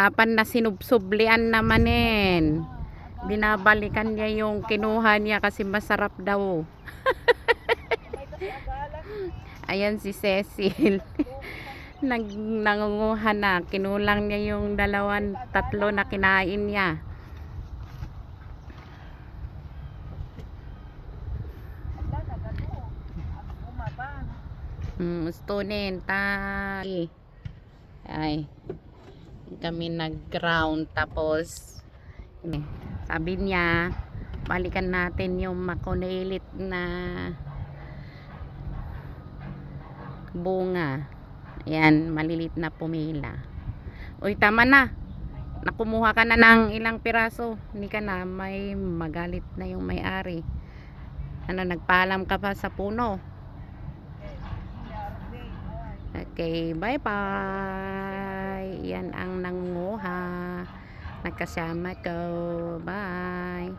Hirapan na sinubsublian namanin. Binabalikan niya yung kinuha niya kasi masarap daw. Ayan si Cecil. Nangunguha na. Kinulang niya yung tatlo na kinain niya. Ustunin tayo. Ay, kami nag-ground tapos sabi niya balikan natin yung makulilit na bunga. Ayan, malilit na pumila. Uy, tama na. Nakumuha ka na ng ilang piraso. Hindi ka na, may magalit na yung may-ari. Ano, nagpaalam ka pa sa puno? Okay, bye bye. Yan ang nanguha. Nagkasama ko. Bye.